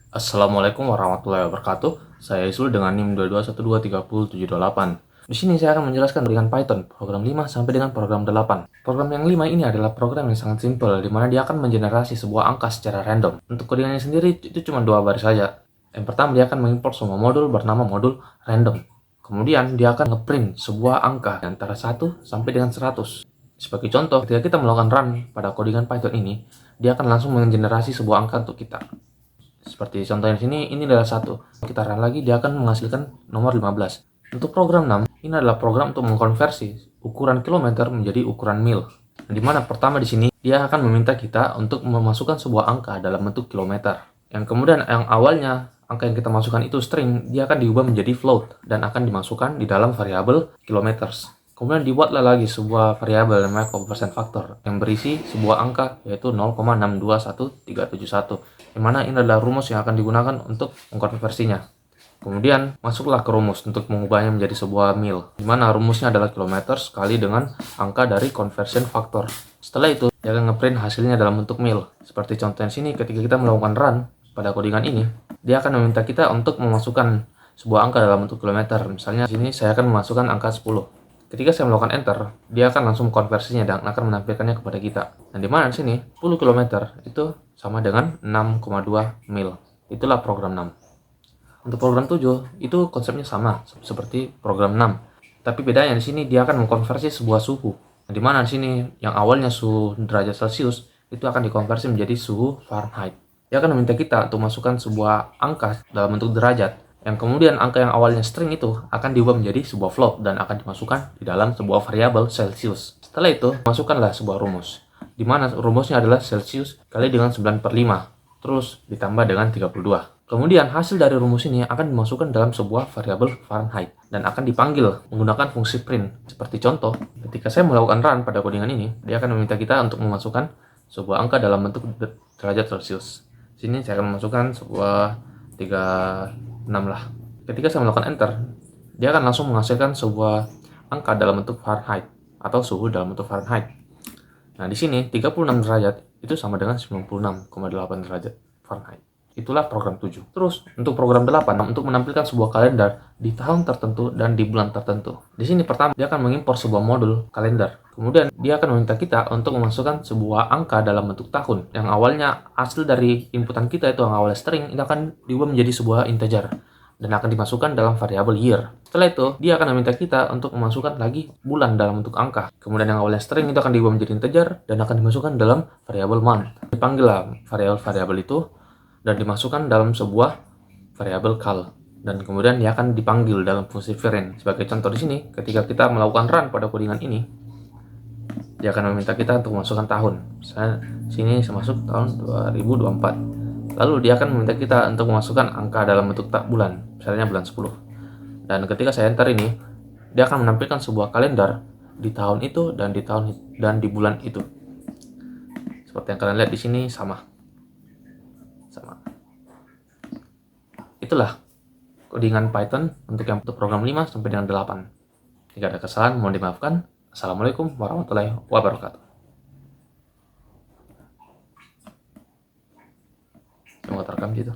Assalamualaikum warahmatullahi wabarakatuh. Saya Isul dengan NIM 221230728. Di sini saya akan menjelaskan dengan Python program 5 sampai dengan program 8. Program yang 5 ini adalah program yang sangat simpel, di mana dia akan mengenerasi sebuah angka secara random. Untuk codingannya sendiri itu cuma 2 baris saja. Yang pertama, dia akan mengimport semua modul bernama modul random. Kemudian dia akan ngeprint sebuah angka antara 1 sampai dengan 100. Sebagai contoh, ketika kita melakukan run pada codingan Python ini, dia akan langsung mengenerasi sebuah angka untuk kita. Seperti contohnya di sini, ini adalah 1. Kita run lagi, dia akan menghasilkan nomor 15. Untuk program 6, ini adalah program untuk mengkonversi ukuran kilometer menjadi ukuran mil. Di mana pertama di sini, dia akan meminta kita untuk memasukkan sebuah angka dalam bentuk kilometer. Yang kemudian yang awalnya angka yang kita masukkan itu string, dia akan diubah menjadi float dan akan dimasukkan di dalam variabel kilometers. Kemudian dibuatlah lagi sebuah variabel namanya conversion factor yang berisi sebuah angka yaitu 0,621371, yang mana ini adalah rumus yang akan digunakan untuk mengkonversinya. Kemudian masuklah ke rumus untuk mengubahnya menjadi sebuah mil, di mana rumusnya adalah kilometer sekali dengan angka dari conversion factor. Setelah itu dia akan ngeprint hasilnya dalam bentuk mil. Seperti contohnya sini, ketika kita melakukan run pada codingan ini, dia akan meminta kita untuk memasukkan sebuah angka dalam bentuk kilometer. Misalnya di sini saya akan memasukkan angka 10. Ketika saya melakukan enter, dia akan langsung konversinya dan akan menampilkannya kepada kita. Dan di mana di sini 10 km itu sama dengan 6,2 mil. Itulah program 6. Untuk program 7 itu konsepnya sama seperti program 6. Tapi bedanya di sini dia akan mengkonversi sebuah suhu. Di mana di sini yang awalnya suhu derajat Celcius itu akan dikonversi menjadi suhu Fahrenheit. Dia akan meminta kita untuk masukkan sebuah angka dalam bentuk derajat, yang kemudian angka yang awalnya string itu akan diubah menjadi sebuah float dan akan dimasukkan di dalam sebuah variabel Celsius. Setelah itu, masukkanlah sebuah rumus, di mana rumusnya adalah Celsius kali dengan 9/5, terus ditambah dengan 32. Kemudian hasil dari rumus ini akan dimasukkan dalam sebuah variabel Fahrenheit dan akan dipanggil menggunakan fungsi print. Seperti contoh, ketika saya melakukan run pada codingan ini, dia akan meminta kita untuk memasukkan sebuah angka dalam bentuk derajat Celsius. Sini saya akan memasukkan sebuah 36 lah. Ketika saya melakukan enter, dia akan langsung menghasilkan sebuah angka dalam bentuk Fahrenheit atau suhu dalam bentuk Fahrenheit. Nah, di sini 36 derajat itu sama dengan 96,8 derajat Fahrenheit. Itulah program 7. Terus, untuk program 8, untuk menampilkan sebuah kalender di tahun tertentu dan di bulan tertentu. Di sini pertama, dia akan mengimpor sebuah modul kalender. Kemudian, dia akan meminta kita untuk memasukkan sebuah angka dalam bentuk tahun. Yang awalnya hasil dari inputan kita itu yang awalnya string, itu akan diubah menjadi sebuah integer dan akan dimasukkan dalam variabel year. Setelah itu, dia akan meminta kita untuk memasukkan lagi bulan dalam bentuk angka. Kemudian yang awalnya string itu akan diubah menjadi integer dan akan dimasukkan dalam variabel month. Dipanggillah variabel itu dan dimasukkan dalam sebuah variabel cal, dan kemudian dia akan dipanggil dalam fungsi firin. Sebagai contoh di sini, ketika kita melakukan run pada codingan ini, dia akan meminta kita untuk memasukkan tahun. Misalnya sini saya masuk tahun 2024. Lalu dia akan meminta kita untuk memasukkan angka dalam bentuk bulan, misalnya bulan 10. Dan ketika saya enter ini, dia akan menampilkan sebuah kalender di tahun itu dan di bulan itu. Seperti yang kalian lihat di sini sama. Itulah codingan Python untuk program 5 sampai dengan 8. Jika ada kesalahan mohon dimaafkan. Assalamualaikum warahmatullahi wabarakatuh. Semoga terekam gitu.